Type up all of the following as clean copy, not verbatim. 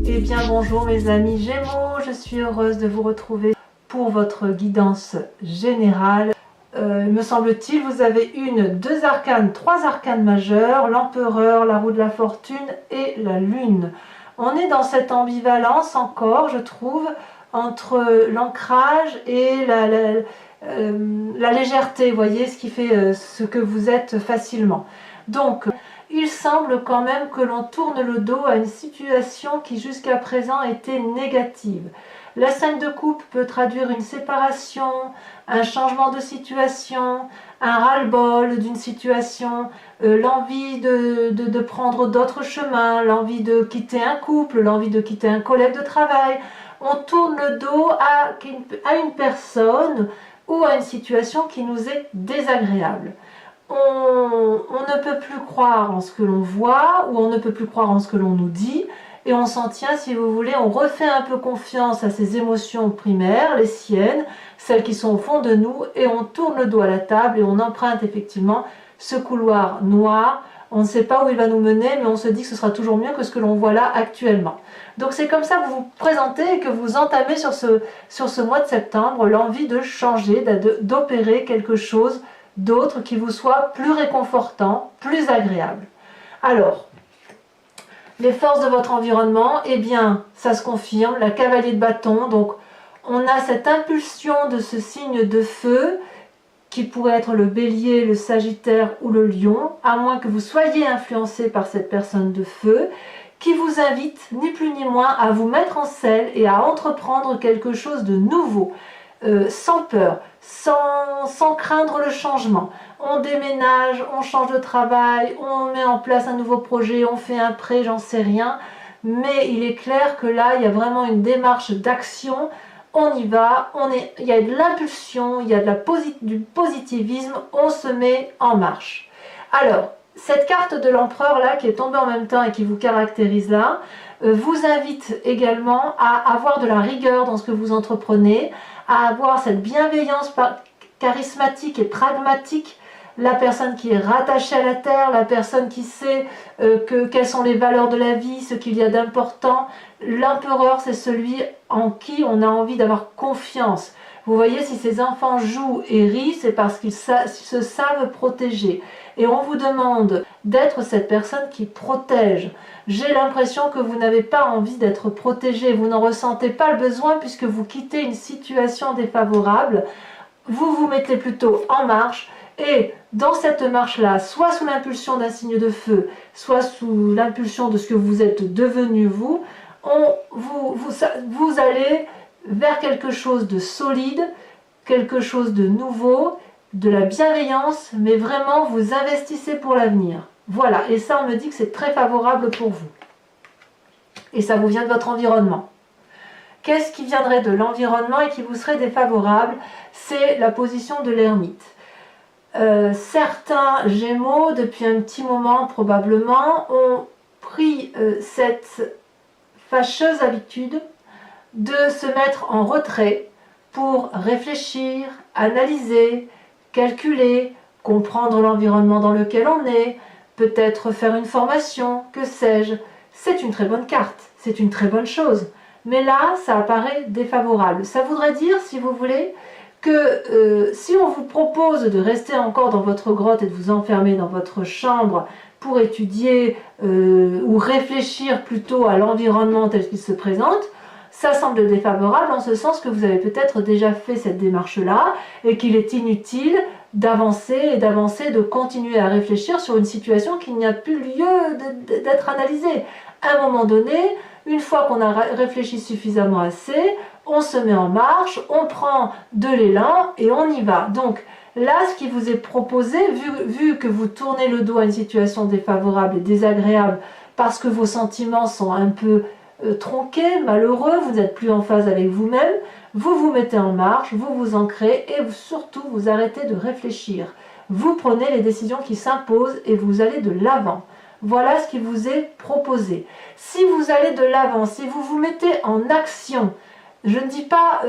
Eh bien bonjour mes amis Gémeaux, je suis heureuse de vous retrouver pour votre guidance générale. Me semble-t-il, vous avez deux arcanes, trois arcanes majeurs, l'empereur, la roue de la fortune et la lune. On est dans cette ambivalence encore, je trouve, entre l'ancrage et la légèreté, vous voyez, ce qui fait ce que vous êtes facilement. Donc, il semble quand même que l'on tourne le dos à une situation qui jusqu'à présent était négative. La 5 de coupe peut traduire une séparation, un changement de situation, un ras-le-bol d'une situation, l'envie de prendre d'autres chemins, l'envie de quitter un couple, l'envie de quitter un collègue de travail. On tourne le dos à une personne ou à une situation qui nous est désagréable. On ne peut plus croire en ce que l'on voit ou on ne peut plus croire en ce que l'on nous dit et on s'en tient, si vous voulez, on refait un peu confiance à ces émotions primaires, les siennes, celles qui sont au fond de nous, et on tourne le dos à la table et on emprunte effectivement ce couloir noir. On ne sait pas où il va nous mener, mais on se dit que ce sera toujours mieux que ce que l'on voit là actuellement. Donc c'est comme ça que vous vous présentez et que vous entamez sur ce mois de septembre l'envie de changer, d'opérer quelque chose d'autre qui vous soit plus réconfortant, plus agréable. Alors, les forces de votre environnement, eh bien, ça se confirme, la cavalier de bâton, donc on a cette impulsion de ce signe de feu, qui pourrait être le bélier, le sagittaire ou le lion, à moins que vous soyez influencé par cette personne de feu, qui vous invite, ni plus ni moins, à vous mettre en selle et à entreprendre quelque chose de nouveau, sans peur, sans craindre le changement. On déménage, on change de travail, on met en place un nouveau projet, on fait un prêt, j'en sais rien. Mais il est clair que là, il y a vraiment une démarche d'action. On y va, il y a de l'impulsion, il y a du positivisme, on se met en marche. Alors, cette carte de l'empereur là, qui est tombée en même temps et qui vous caractérise là, vous invite également à avoir de la rigueur dans ce que vous entreprenez, à avoir cette bienveillance charismatique et pragmatique, la personne qui est rattachée à la terre, la personne qui sait quelles sont les valeurs de la vie, ce qu'il y a d'important. L'empereur, c'est celui en qui on a envie d'avoir confiance. Vous voyez, si ces enfants jouent et rient, c'est parce qu'ils se savent protéger. Et on vous demande d'être cette personne qui protège. J'ai l'impression que vous n'avez pas envie d'être protégé, vous n'en ressentez pas le besoin puisque vous quittez une situation défavorable. Vous vous mettez plutôt en marche et dans cette marche-là, soit sous l'impulsion d'un signe de feu, soit sous l'impulsion de ce que vous êtes devenu vous, vous allez vers quelque chose de solide, quelque chose de nouveau, de la bienveillance, mais vraiment vous investissez pour l'avenir. Voilà, et ça on me dit que c'est très favorable pour vous. Et ça vous vient de votre environnement. Qu'est-ce qui viendrait de l'environnement et qui vous serait défavorable? C'est la position de l'ermite. Certains Gémeaux, depuis un petit moment probablement, ont pris cette fâcheuse habitude de se mettre en retrait pour réfléchir, analyser, calculer, comprendre l'environnement dans lequel on est, peut-être faire une formation, que sais-je. C'est une très bonne carte, c'est une très bonne chose. Mais là, ça apparaît défavorable. Ça voudrait dire, si vous voulez, que si on vous propose de rester encore dans votre grotte et de vous enfermer dans votre chambre pour étudier ou réfléchir plutôt à l'environnement tel qu'il se présente, ça semble défavorable en ce sens que vous avez peut-être déjà fait cette démarche-là et qu'il est inutile d'avancer, de continuer à réfléchir sur une situation qui n'y a plus lieu d'être analysée. À un moment donné, une fois qu'on a réfléchi suffisamment assez, on se met en marche, on prend de l'élan et on y va. Donc là, ce qui vous est proposé, vu que vous tournez le dos à une situation défavorable et désagréable parce que vos sentiments sont un peu tronqués, malheureux, vous n'êtes plus en phase avec vous-même, vous vous mettez en marche, vous vous ancrez et surtout vous arrêtez de réfléchir. Vous prenez les décisions qui s'imposent et vous allez de l'avant. Voilà ce qui vous est proposé. Si vous allez de l'avant, si vous vous mettez en action, je ne dis pas,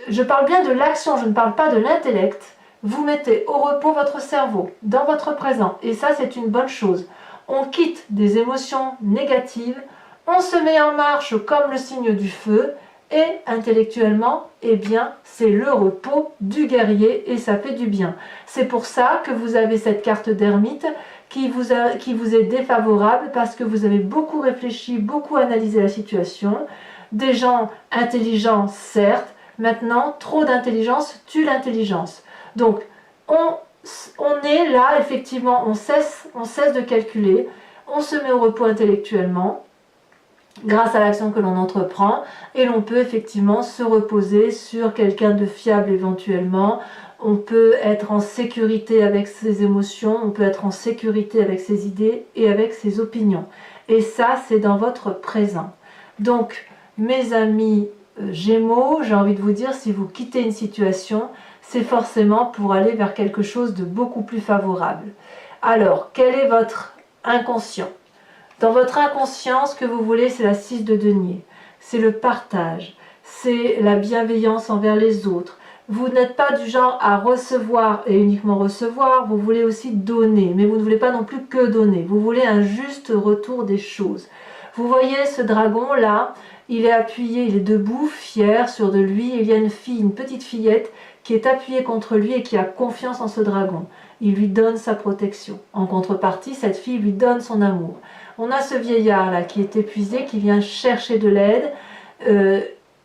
je parle bien de l'action, je ne parle pas de l'intellect, vous mettez au repos votre cerveau, dans votre présent, et ça c'est une bonne chose. On quitte des émotions négatives, On se met en marche comme le signe du feu. Et intellectuellement, eh bien, c'est le repos du guerrier et ça fait du bien. C'est pour ça que vous avez cette carte d'ermite qui vous est défavorable parce que vous avez beaucoup réfléchi, beaucoup analysé la situation. Des gens intelligents, certes. Maintenant, trop d'intelligence tue l'intelligence. Donc, on est là, effectivement, on cesse de calculer. On se met au repos intellectuellement grâce à l'action que l'on entreprend, et l'on peut effectivement se reposer sur quelqu'un de fiable éventuellement. On peut être en sécurité avec ses émotions, on peut être en sécurité avec ses idées et avec ses opinions. Et ça, c'est dans votre présent. Donc, mes amis Gémeaux, j'ai envie de vous dire, si vous quittez une situation, c'est forcément pour aller vers quelque chose de beaucoup plus favorable. Alors, quel est votre inconscient ? Dans votre inconscient, ce que vous voulez, c'est la 6 de denier. C'est le partage, c'est la bienveillance envers les autres. Vous n'êtes pas du genre à recevoir et uniquement recevoir, vous voulez aussi donner, mais vous ne voulez pas non plus que donner. Vous voulez un juste retour des choses. Vous voyez ce dragon là, il est appuyé, il est debout, fier, sûr de lui. Il y a une fille, une petite fillette qui est appuyée contre lui et qui a confiance en ce dragon. Il lui donne sa protection. En contrepartie, cette fille lui donne son amour. On a ce vieillard là qui est épuisé, qui vient chercher de l'aide.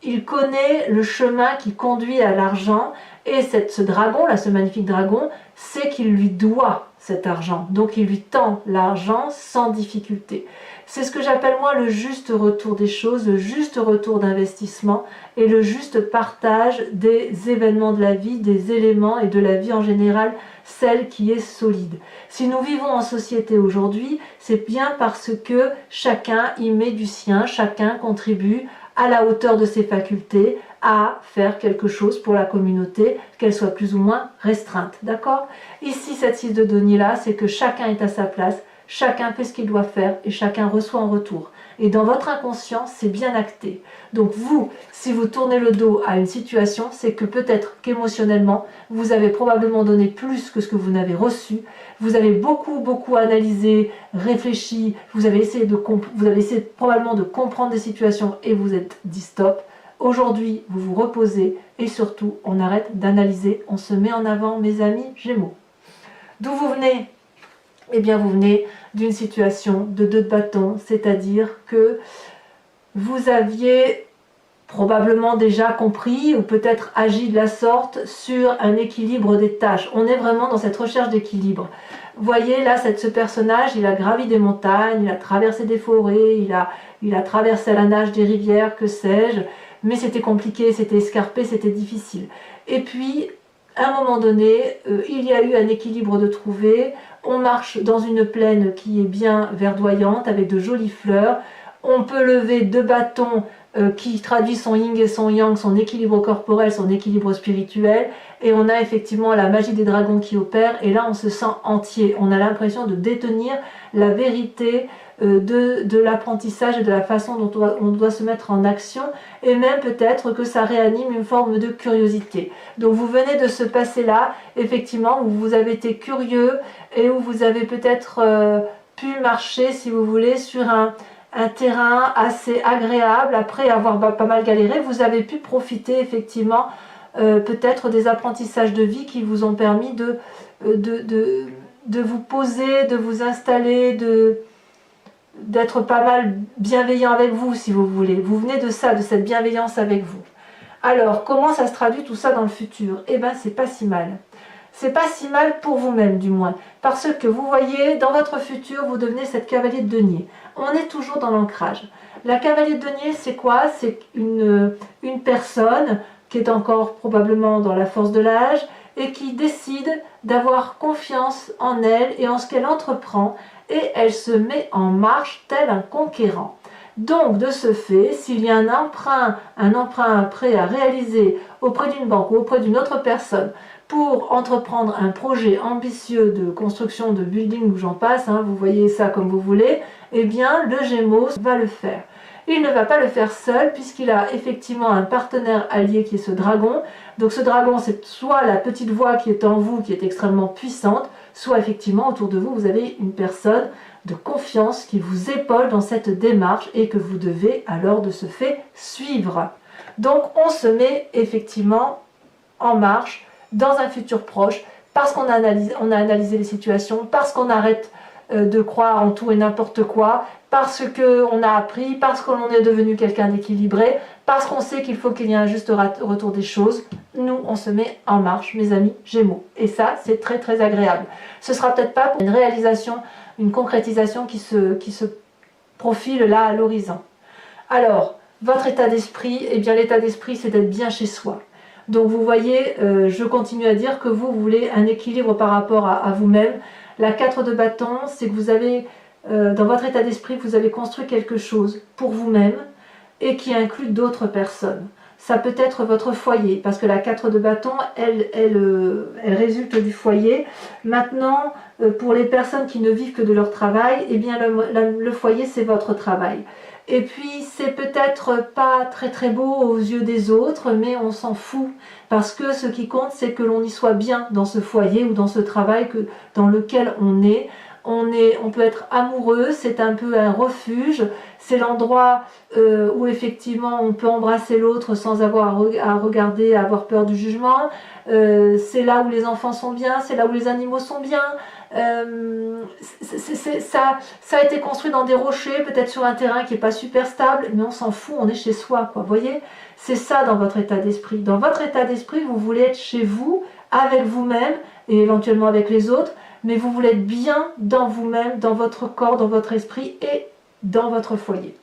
Il connaît le chemin qui conduit à l'argent et ce dragon là, ce magnifique dragon, sait qu'il lui doit cet argent. Donc il lui tend l'argent sans difficulté. C'est ce que j'appelle moi le juste retour des choses, le juste retour d'investissement et le juste partage des événements de la vie, des éléments et de la vie en général, celle qui est solide. Si nous vivons en société aujourd'hui, c'est bien parce que chacun y met du sien, chacun contribue à la hauteur de ses facultés à faire quelque chose pour la communauté, qu'elle soit plus ou moins restreinte. D'accord ? Ici, cette 6 de denier là, c'est que chacun est à sa place, chacun fait ce qu'il doit faire et chacun reçoit en retour. Et dans votre inconscient, c'est bien acté. Donc vous, si vous tournez le dos à une situation, c'est que peut-être qu'émotionnellement, vous avez probablement donné plus que ce que vous n'avez reçu. Vous avez beaucoup analysé, réfléchi, vous avez essayé probablement de comprendre des situations et vous êtes dit stop. Aujourd'hui, vous vous reposez et surtout, on arrête d'analyser, on se met en avant, mes amis Gémeaux. D'où vous venez ? Eh bien, vous venez d'une situation de 2 de bâton, c'est-à-dire que vous aviez probablement déjà compris ou peut-être agi de la sorte sur un équilibre des tâches. On est vraiment dans cette recherche d'équilibre. Vous voyez là, ce personnage, il a gravi des montagnes, il a traversé des forêts, il a traversé à la nage des rivières, que sais-je, mais c'était compliqué, c'était escarpé, c'était difficile. Et puis, à un moment donné, il y a eu un équilibre de trouver. On marche dans une plaine qui est bien verdoyante, avec de jolies fleurs. On peut lever 2 bâtons qui traduisent son yin et son yang, son équilibre corporel, son équilibre spirituel. Et on a effectivement la magie des dragons qui opère. Et là, on se sent entier. On a l'impression de détenir la vérité de l'apprentissage et de la façon dont on doit se mettre en action. Et même peut-être que ça réanime une forme de curiosité. Donc vous venez de ce passé-là, effectivement, où vous avez été curieux et où vous avez peut-être pu marcher, si vous voulez, sur un terrain assez agréable. Après avoir pas mal galéré, vous avez pu profiter effectivement peut-être des apprentissages de vie qui vous ont permis de vous poser, de vous installer, d'être pas mal bienveillant avec vous, si vous voulez. Vous venez de ça, de cette bienveillance avec vous. Alors, comment ça se traduit tout ça dans le futur ? Eh bien, c'est pas si mal. C'est pas si mal pour vous-même, du moins. Parce que vous voyez, dans votre futur, vous devenez cette cavalier de denier. On est toujours dans l'ancrage. La cavalier de denier, c'est quoi ? C'est une personne qui est encore probablement dans la force de l'âge et qui décide d'avoir confiance en elle et en ce qu'elle entreprend, et elle se met en marche tel un conquérant. Donc, de ce fait, s'il y a un emprunt prêt à réaliser auprès d'une banque ou auprès d'une autre personne pour entreprendre un projet ambitieux de construction de building ou j'en passe, vous voyez ça comme vous voulez, eh bien, le Gémeaux va le faire. Il ne va pas le faire seul puisqu'il a effectivement un partenaire allié qui est ce dragon. Donc ce dragon, c'est soit la petite voix qui est en vous, qui est extrêmement puissante, soit effectivement autour de vous, vous avez une personne de confiance qui vous épaule dans cette démarche et que vous devez alors de ce fait suivre. Donc on se met effectivement en marche dans un futur proche parce qu'on a analysé les situations, parce qu'on arrête de croire en tout et n'importe quoi, parce qu'on a appris, parce qu'on est devenu quelqu'un d'équilibré, parce qu'on sait qu'il faut qu'il y ait un juste retour des choses. Nous, on se met en marche, mes amis Gémeaux. Et ça, c'est très très agréable. Ce sera peut-être pas pour une réalisation, une concrétisation qui se profile là à l'horizon. Alors, votre état d'esprit, eh bien l'état d'esprit, c'est d'être bien chez soi. Donc vous voyez, je continue à dire que vous voulez un équilibre par rapport à vous-même. La 4 de bâton, c'est que vous avez, dans votre état d'esprit, vous avez construit quelque chose pour vous-même et qui inclut d'autres personnes. Ça peut être votre foyer, parce que la 4 de bâton, elle résulte du foyer. Maintenant, pour les personnes qui ne vivent que de leur travail, eh bien le foyer, c'est votre travail. Et puis, c'est peut-être pas très très beau aux yeux des autres, mais on s'en fout. Parce que ce qui compte, c'est que l'on y soit bien dans ce foyer ou dans ce travail dans lequel on est. On peut être amoureux, c'est un peu un refuge, c'est l'endroit où effectivement on peut embrasser l'autre sans avoir à regarder, à avoir peur du jugement. C'est là où les enfants sont bien, c'est là où les animaux sont bien. Ça a été construit dans des rochers, peut-être sur un terrain qui n'est pas super stable, mais on s'en fout, on est chez soi, quoi. Vous voyez, c'est ça dans votre état d'esprit. Dans votre état d'esprit, vous voulez être chez vous, avec vous-même et éventuellement avec les autres, mais vous voulez être bien dans vous-même, dans votre corps, dans votre esprit et dans votre foyer.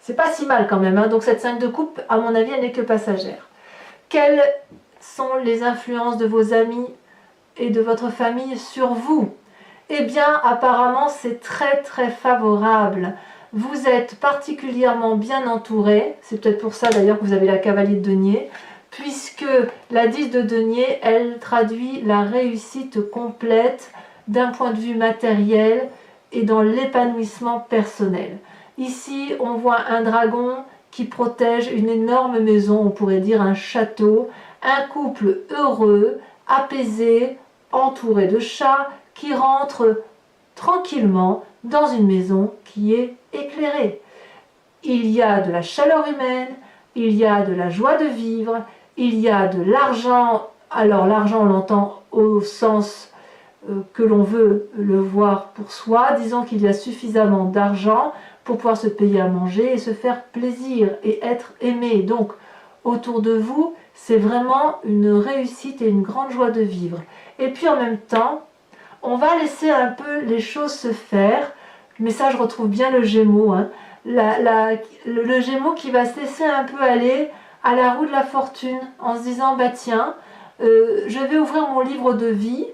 C'est pas si mal quand même, hein. Donc cette 5 de coupe, à mon avis, elle n'est que passagère. Quelles sont les influences de vos amis et de votre famille sur vous? Eh bien, apparemment, c'est très très favorable. Vous êtes particulièrement bien entouré. C'est peut-être pour ça d'ailleurs que vous avez la cavalier de denier, puisque la 10 de denier, elle traduit la réussite complète d'un point de vue matériel et dans l'épanouissement personnel. Ici, on voit un dragon qui protège une énorme maison, on pourrait dire un château, un couple heureux, apaisé, entouré de chats, qui rentre tranquillement dans une maison qui est éclairée. Il y a de la chaleur humaine, il y a de la joie de vivre, il y a de l'argent. Alors l'argent, on l'entend au sens que l'on veut le voir pour soi. Disons qu'il y a suffisamment d'argent pour pouvoir se payer à manger et se faire plaisir et être aimé. Donc autour de vous, c'est vraiment une réussite et une grande joie de vivre. Et puis en même temps, on va laisser un peu les choses se faire. Mais ça, je retrouve bien le Gémeaux, hein. Le Gémeaux qui va se laisser un peu aller à la roue de la fortune en se disant, bah tiens, je vais ouvrir mon livre de vie,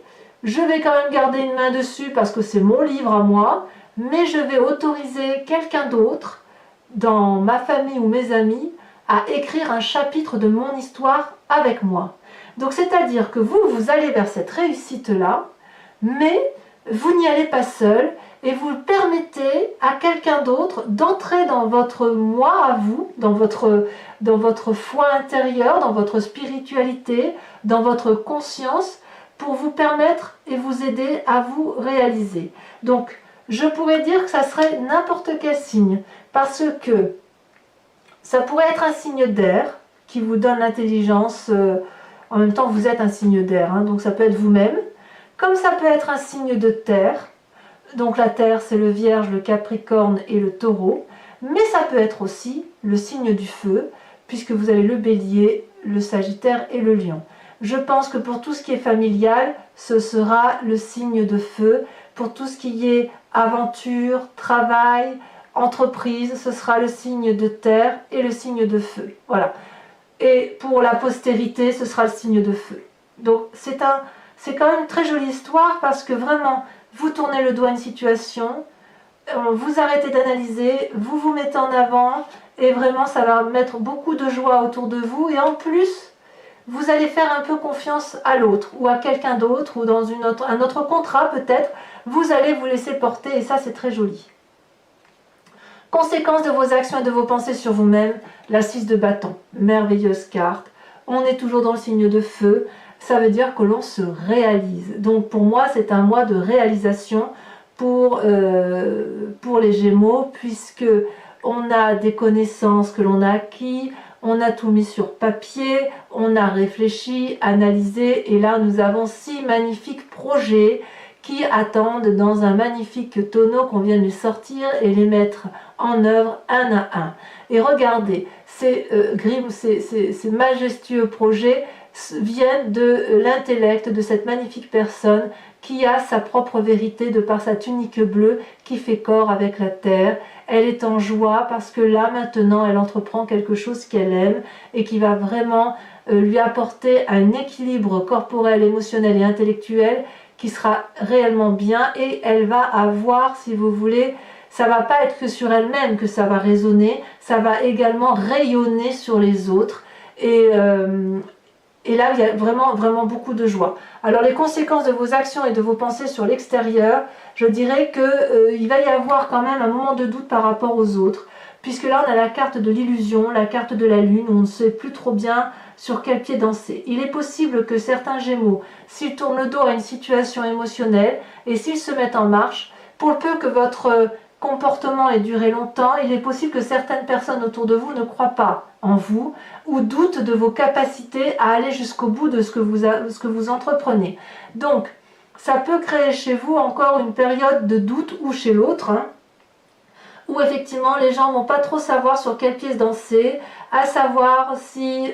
je vais quand même garder une main dessus parce que c'est mon livre à moi, mais je vais autoriser quelqu'un d'autre dans ma famille ou mes amis à écrire un chapitre de mon histoire avec moi. Donc c'est-à-dire que vous allez vers cette réussite-là, mais vous n'y allez pas seul, et vous permettez à quelqu'un d'autre d'entrer dans votre moi à vous, dans votre foi intérieure, dans votre spiritualité, dans votre conscience, pour vous permettre et vous aider à vous réaliser. Donc, je pourrais dire que ça serait n'importe quel signe, parce que ça pourrait être un signe d'air qui vous donne l'intelligence. En même temps, vous êtes un signe d'air, hein, donc ça peut être vous-même. Comme ça peut être un signe de terre. Donc la terre, c'est le Vierge, le Capricorne et le Taureau. Mais ça peut être aussi le signe du feu, puisque vous avez le Bélier, le Sagittaire et le Lion. Je pense que pour tout ce qui est familial, ce sera le signe de feu. Pour tout ce qui est aventure, travail, entreprise, ce sera le signe de terre et le signe de feu. Voilà. Et pour la postérité, ce sera le signe de feu. Donc c'est quand même une très jolie histoire parce que vraiment, vous tournez le dos à une situation, vous arrêtez d'analyser, vous vous mettez en avant et vraiment ça va mettre beaucoup de joie autour de vous et en plus, vous allez faire un peu confiance à l'autre ou à quelqu'un d'autre ou dans un autre contrat peut-être, vous allez vous laisser porter et ça c'est très joli. Conséquence de vos actions et de vos pensées sur vous-même, la 6 de bâton, merveilleuse carte. On est toujours dans le signe de feu. ça veut dire que l'on se réalise. Donc pour moi, c'est un mois de réalisation pour les Gémeaux, puisque on a des connaissances que l'on a acquis, on a tout mis sur papier, on a réfléchi, analysé, et là nous avons 6 magnifiques projets qui attendent dans un magnifique tonneau qu'on vient de lui sortir et les mettre en œuvre un à un. Et regardez, ces majestueux projets viennent de l'intellect de cette magnifique personne qui a sa propre vérité de par sa tunique bleue qui fait corps avec la terre. Elle est en joie parce que là maintenant elle entreprend quelque chose qu'elle aime et qui va vraiment lui apporter un équilibre corporel, émotionnel et intellectuel qui sera réellement bien, et elle va avoir, si vous voulez, ça va pas être que sur elle-même que ça va résonner, ça va également rayonner sur les autres, et là il y a vraiment beaucoup de joie. Alors les conséquences de vos actions et de vos pensées sur l'extérieur, je dirais qu'il va y avoir quand même un moment de doute par rapport aux autres, puisque là on a la carte de l'illusion, la carte de la lune, où on ne sait plus trop bien sur quel pied danser. Il est possible que certains Gémeaux, s'ils tournent le dos à une situation émotionnelle et s'ils se mettent en marche, pour le peu que votre comportement ait duré longtemps, il est possible que certaines personnes autour de vous ne croient pas en vous ou doutent de vos capacités à aller jusqu'au bout de ce que vous entreprenez. Donc, ça peut créer chez vous encore une période de doute, ou chez l'autre, où effectivement les gens vont pas trop savoir sur quel pied danser, à savoir si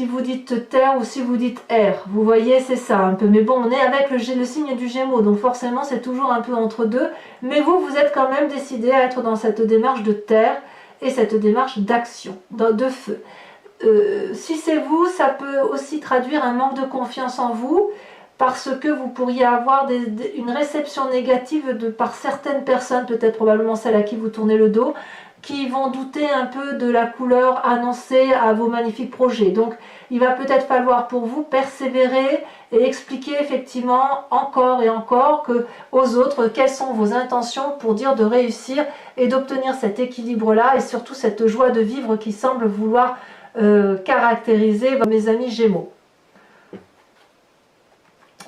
vous dites terre ou si vous dites air. Vous voyez, c'est ça un peu. Mais bon, on est avec le signe du Gémeaux, donc forcément c'est toujours un peu entre deux. Mais vous êtes quand même décidé à être dans cette démarche de terre et cette démarche d'action, de feu. Si c'est vous, ça peut aussi traduire un manque de confiance en vous, parce que vous pourriez avoir une réception négative par certaines personnes, peut-être probablement celles à qui vous tournez le dos, qui vont douter un peu de la couleur annoncée à vos magnifiques projets. Donc il va peut-être falloir pour vous persévérer et expliquer effectivement encore et encore aux autres quelles sont vos intentions pour dire de réussir et d'obtenir cet équilibre-là, et surtout cette joie de vivre qui semble vouloir caractériser mes amis Gémeaux.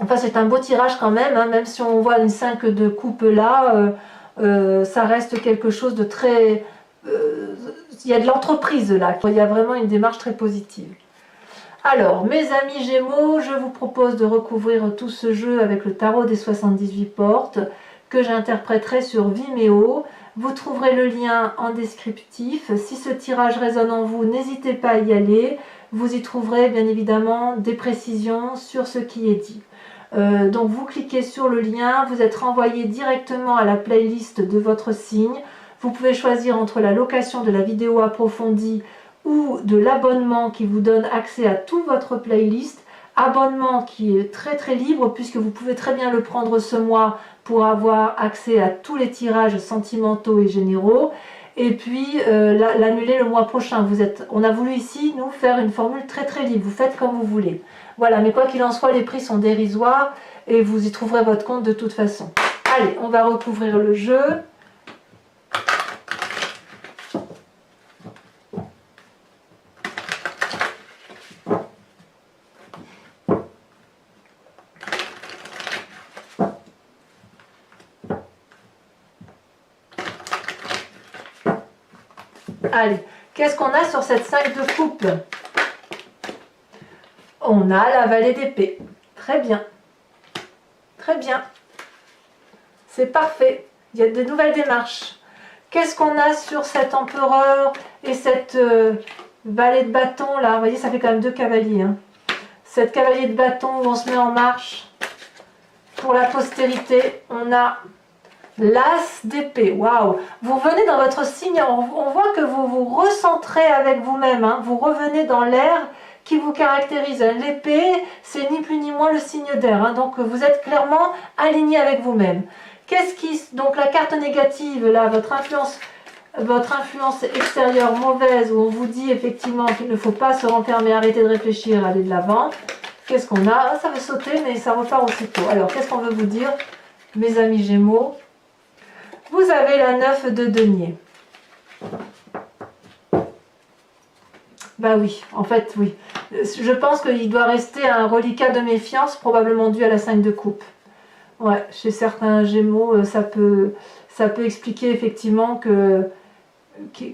Enfin, c'est un beau tirage quand même, hein, même si on voit une 5 de coupe là, ça reste quelque chose de très... il y a de l'entreprise là, il y a vraiment une démarche très positive. Alors, mes amis Gémeaux, je vous propose de recouvrir tout ce jeu avec le tarot des 78 portes, que j'interpréterai sur Vimeo. Vous trouverez le lien en descriptif. Si ce tirage résonne en vous, n'hésitez pas à y aller. Vous y trouverez bien évidemment des précisions sur ce qui est dit. Donc vous cliquez sur le lien, vous êtes renvoyé directement à la playlist de votre signe. Vous pouvez choisir entre la location de la vidéo approfondie ou de l'abonnement qui vous donne accès à toute votre playlist. Abonnement qui est très libre, puisque vous pouvez très bien le prendre ce mois pour avoir accès à tous les tirages sentimentaux et généraux, et puis l'annuler le mois prochain. On a voulu ici nous faire une formule très libre, vous faites comme vous voulez. Voilà, mais quoi qu'il en soit, les prix sont dérisoires et vous y trouverez votre compte de toute façon. Allez, on va recouvrir le jeu. Allez, qu'est-ce qu'on a sur cette 5 de coupe? On a la vallée d'épée. Très bien. Très bien. C'est parfait. Il y a de nouvelles démarches. Qu'est-ce qu'on a sur cet empereur et cette vallée de bâton là? Vous voyez, ça fait quand même 2 cavaliers. Hein. Cette cavalier de bâton où on se met en marche. Pour la postérité, on a l'as d'épée. Waouh! Vous revenez dans votre signe, on voit que vous vous recentrez avec vous-même. Hein. Vous revenez dans l'air qui vous caractérise. L'épée, c'est ni plus ni moins le signe d'air. Hein. Donc vous êtes clairement aligné avec vous-même. Donc la carte négative, là, votre influence extérieure mauvaise, où on vous dit effectivement qu'il ne faut pas se renfermer, arrêter de réfléchir, aller de l'avant. Qu'est-ce qu'on a? Ça veut sauter, mais ça repart aussitôt. Alors, qu'est-ce qu'on veut vous dire, mes amis Gémeaux? Vous avez la 9 de denier. Bah oui, en fait, oui. Je pense qu'il doit rester un reliquat de méfiance, probablement dû à la 5 de coupe. Ouais, chez certains Gémeaux, ça peut expliquer effectivement qu'il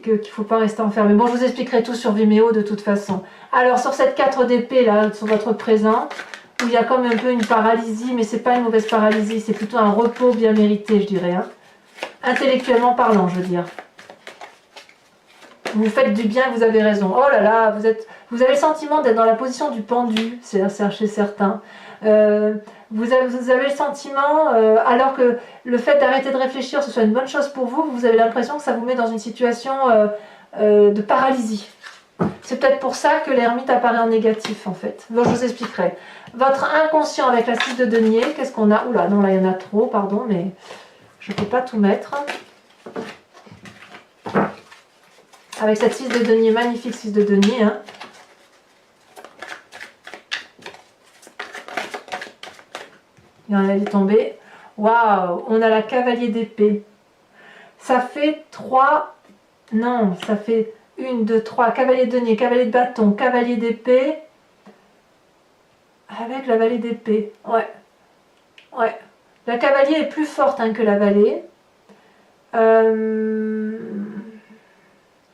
ne faut pas rester enfermé. Bon, je vous expliquerai tout sur Vimeo de toute façon. Alors, sur cette 4 d'épée, là, sur votre présent, où il y a comme un peu une paralysie, mais c'est pas une mauvaise paralysie, c'est plutôt un repos bien mérité, je dirais. Hein. Intellectuellement parlant, je veux dire. Vous faites du bien, vous avez raison. Oh là là, vous avez le sentiment d'être dans la position du pendu, c'est chez certains. Vous avez le sentiment, alors que le fait d'arrêter de réfléchir, ce soit une bonne chose pour vous, vous avez l'impression que ça vous met dans une situation de paralysie. C'est peut-être pour ça que l'ermite apparaît en négatif, en fait. Bon, je vous expliquerai. Votre inconscient avec la 6 de denier, qu'est-ce qu'on a? Oula, non, là, il y en a trop, pardon, mais je ne peux pas tout mettre. Avec cette 6 de denier, magnifique 6 de denier. Hein. Elle est tombée. Waouh, on a la cavalier d'épée. Ça fait 3... Non, ça fait 1, 2, 3. Cavalier de denier, cavalier de bâton, cavalier d'épée. Avec la vallée d'épée. Ouais. Ouais. La cavalier est plus forte hein, que la vallée.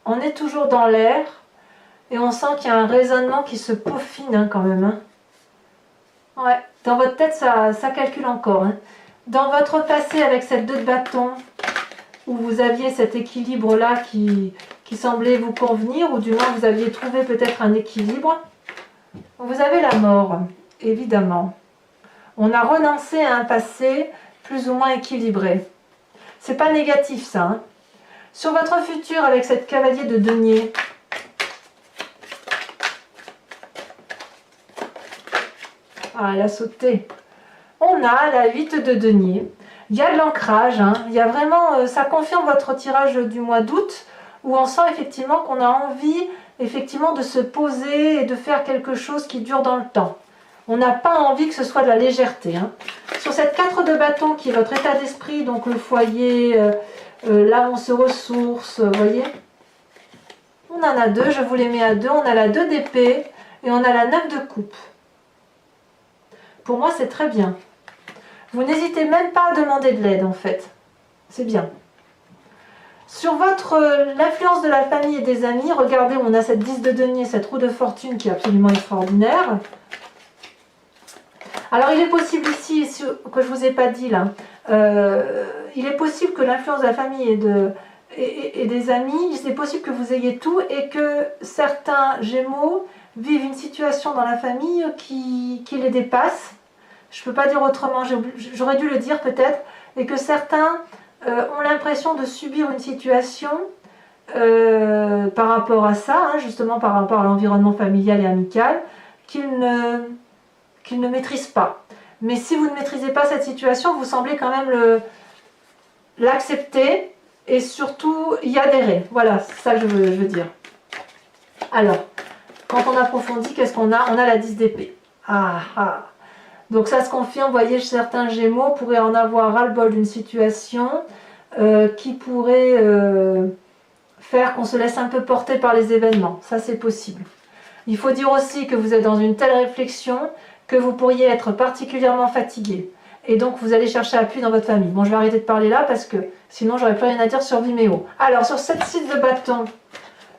On est toujours dans l'air et on sent qu'il y a un raisonnement qui se peaufine hein, quand même. Hein. Ouais, dans votre tête ça calcule encore. Hein. Dans votre passé avec cette 2 de bâton, où vous aviez cet équilibre là qui semblait vous convenir, ou du moins vous aviez trouvé peut-être un équilibre, vous avez la mort, évidemment. On a renoncé à un passé plus ou moins équilibré. C'est pas négatif ça. Hein. Sur votre futur avec cette cavalier de denier, ah, elle a sauté. On a la 8 de denier. Il y a de l'ancrage. Hein. Il y a vraiment, ça confirme votre tirage du mois d'août, où on sent effectivement qu'on a envie effectivement de se poser et de faire quelque chose qui dure dans le temps. On n'a pas envie que ce soit de la légèreté. Hein. Sur cette 4 de bâton qui est votre état d'esprit, donc le foyer, là on se ressource, vous voyez. On en a 2, je vous les mets à 2. On a la 2 d'épée et on a la 9 de coupe. Pour moi, c'est très bien. Vous n'hésitez même pas à demander de l'aide, en fait. C'est bien. Sur l'influence de la famille et des amis, regardez, on a cette 10 de denier, cette roue de fortune qui est absolument extraordinaire. Alors, il est possible ici, que je ne vous ai pas dit là, il est possible que l'influence de la famille et des amis, c'est possible que vous ayez tout et que certains Gémeaux vivent une situation dans la famille qui les dépasse. Je ne peux pas dire autrement, j'aurais dû le dire peut-être, et que certains ont l'impression de subir une situation par rapport à ça, hein, justement par rapport à l'environnement familial et amical, qu'ils ne maîtrisent pas. Mais si vous ne maîtrisez pas cette situation, vous semblez quand même l'accepter et surtout y adhérer. Voilà, c'est ça que je veux dire. Alors, quand on approfondit, qu'est-ce qu'on a? On a la 10 d'épée. Ah, ah. Donc ça se confirme, vous voyez, certains Gémeaux pourraient en avoir ras-le-bol d'une situation qui pourrait faire qu'on se laisse un peu porter par les événements. Ça, c'est possible. Il faut dire aussi que vous êtes dans une telle réflexion que vous pourriez être particulièrement fatigué. Et donc, vous allez chercher appui dans votre famille. Bon, je vais arrêter de parler là parce que sinon, j'aurais plus rien à dire sur Vimeo. Alors, sur cette 6 de bâton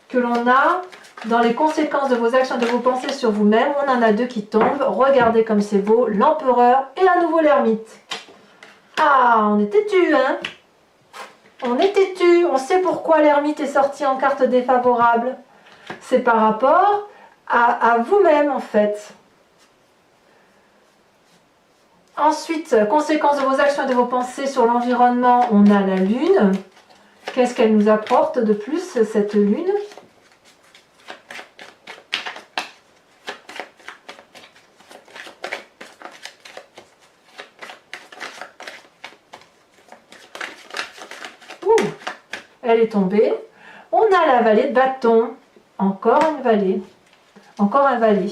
que l'on a, dans les conséquences de vos actions, de vos pensées sur vous-même, on en a 2 qui tombent. Regardez comme c'est beau, l'empereur et à nouveau l'ermite. Ah, on est têtu, hein? On est têtu. On sait pourquoi l'ermite est sorti en carte défavorable. C'est par rapport à vous-même, en fait. Ensuite, conséquences de vos actions et de vos pensées sur l'environnement, on a la lune. Qu'est-ce qu'elle nous apporte de plus, cette lune? Ouh, elle est tombée. On a la vallée de bâton. Encore une vallée. Encore un valet.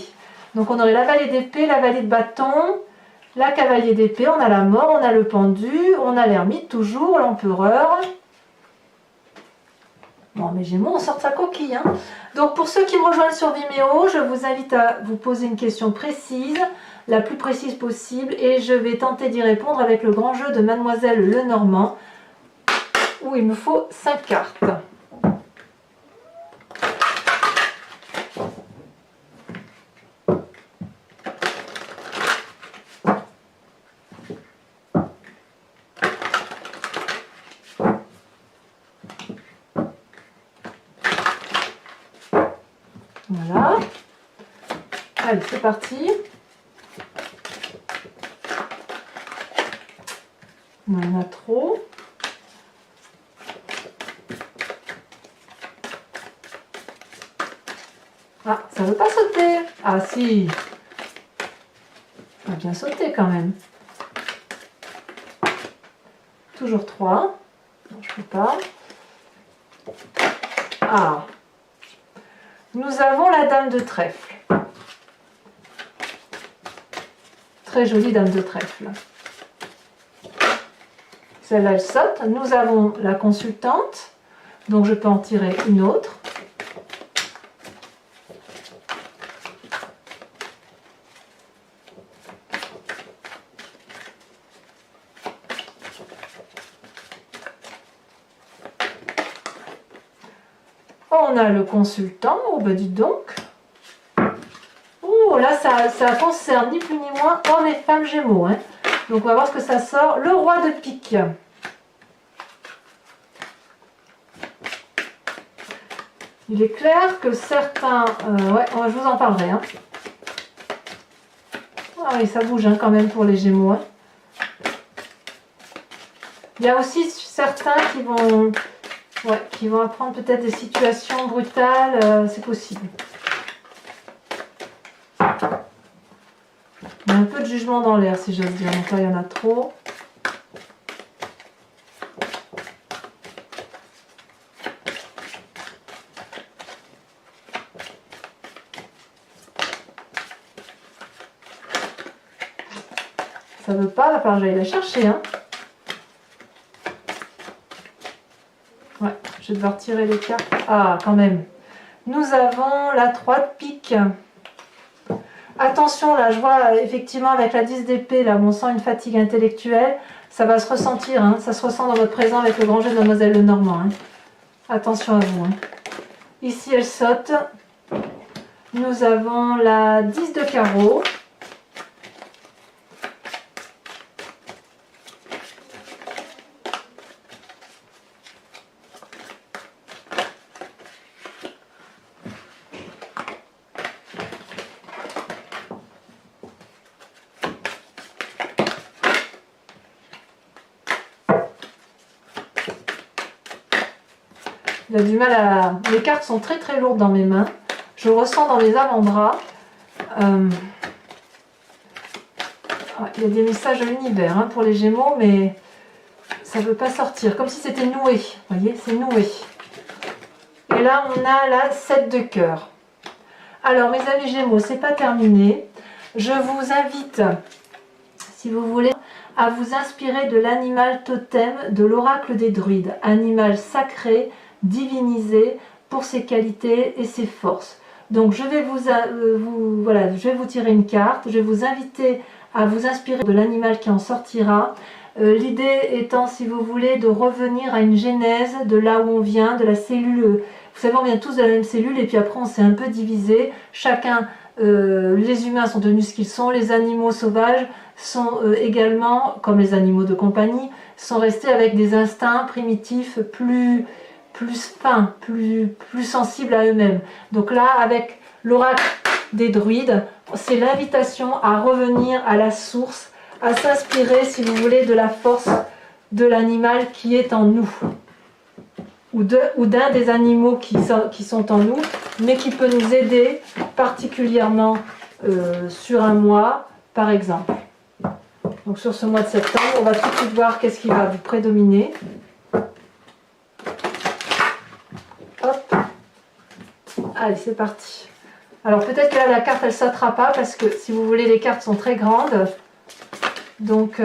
Donc on aurait la vallée d'épée, la vallée de bâton, la cavalier d'épée, on a la mort, on a le pendu, on a l'ermite toujours, l'empereur. Bon, mes Gémeaux, on sort sa coquille. Hein. Donc, pour ceux qui me rejoignent sur Vimeo, je vous invite à vous poser une question précise, la plus précise possible, et je vais tenter d'y répondre avec le grand jeu de Mademoiselle Lenormand, où il me faut 5 cartes. Voilà. Allez, c'est parti. Il y en a trop. Ah, ça veut pas sauter. Ah si. Ça a bien sauté quand même. Toujours 3. Non, je peux pas. Ah. Nous avons la dame de trèfle. Très jolie dame de trèfle. Celle-là, elle saute. Nous avons la consultante. Donc, je peux en tirer une autre. On a le consultant. Oh, ben dites donc. Oh, là, ça concerne ni plus ni moins hommes et femmes Gémeaux. Hein. Donc, on va voir ce que ça sort. Le roi de pique. Il est clair que certains... ouais, je vous en parlerai. Hein. Ah oui, ça bouge hein, quand même pour les Gémeaux. Hein. Il y a aussi certains qui vont apprendre peut-être des situations brutales. C'est possible. Il y a un peu de jugement dans l'air, si j'ose dire. Donc là, il y en a trop. Ça veut pas, il va falloir que j'aille la chercher. Hein. Ouais, je vais devoir tirer les cartes. Ah, quand même. Nous avons la 3 de pique. Attention, là, je vois effectivement avec la 10 d'épée, là, on sent une fatigue intellectuelle. Ça va se ressentir, hein. Ça se ressent dans votre présent avec le grand jeu de Mademoiselle Lenormand. Hein. Attention à vous. Hein. Ici, elle saute. Nous avons la 10 de carreau. Il a du mal à... Les cartes sont très très lourdes dans mes mains. Je le ressens dans mes avant-bras. Il y a des messages de l'univers hein, pour les Gémeaux, mais ça ne veut pas sortir. Comme si c'était noué. Vous voyez, c'est noué. Et là, on a la 7 de cœur. Alors, mes amis Gémeaux, c'est pas terminé. Je vous invite, si vous voulez, à vous inspirer de l'animal totem de l'oracle des druides. Animal sacré, divinisé pour ses qualités et ses forces. Donc je vais je vais vous tirer une carte, je vais vous inviter à vous inspirer de l'animal qui en sortira. L'idée étant, si vous voulez, de revenir à une genèse de là où on vient, de la cellule. Vous savez, on vient tous de la même cellule et puis après on s'est un peu divisé. Chacun, les humains sont devenus ce qu'ils sont, les animaux sauvages sont également, comme les animaux de compagnie, sont restés avec des instincts primitifs plus fins, plus sensibles à eux-mêmes. Donc là, avec l'oracle des druides, c'est l'invitation à revenir à la source, à s'inspirer, si vous voulez, de la force de l'animal qui est en nous, ou d'un des animaux qui sont en nous, mais qui peut nous aider particulièrement sur un mois, par exemple. Donc sur ce mois de septembre, on va tout de suite voir qu'est-ce qui va vous prédominer. Hop. Allez, c'est parti. Alors peut-être que là, la carte, elle ne sautera pas parce que, si vous voulez, les cartes sont très grandes. Donc,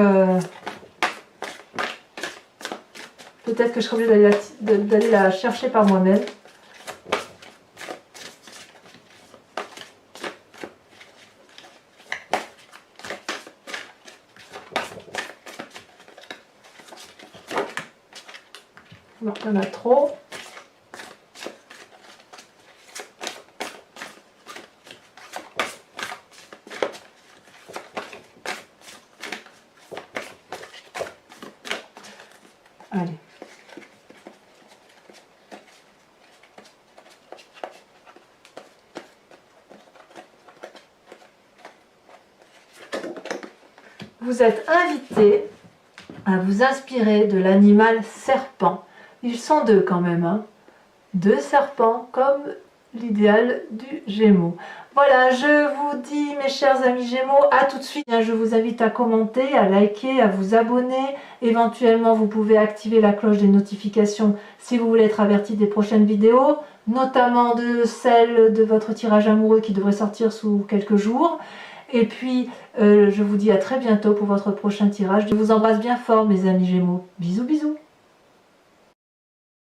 Peut-être que je serai obligée d'aller la chercher par moi-même. Non, il y en a trop. Allez. Vous êtes invité à vous inspirer de l'animal serpent. Ils sont deux quand même, hein. Deux serpents comme l'idéal du Gémeaux. Voilà, je vous dis mes chers amis Gémeaux, à tout de suite. Je vous invite à commenter, à liker, à vous abonner. Éventuellement, vous pouvez activer la cloche des notifications si vous voulez être averti des prochaines vidéos, notamment de celle de votre tirage amoureux qui devrait sortir sous quelques jours. Et puis, je vous dis à très bientôt pour votre prochain tirage. Je vous embrasse bien fort mes amis Gémeaux. Bisous, bisous.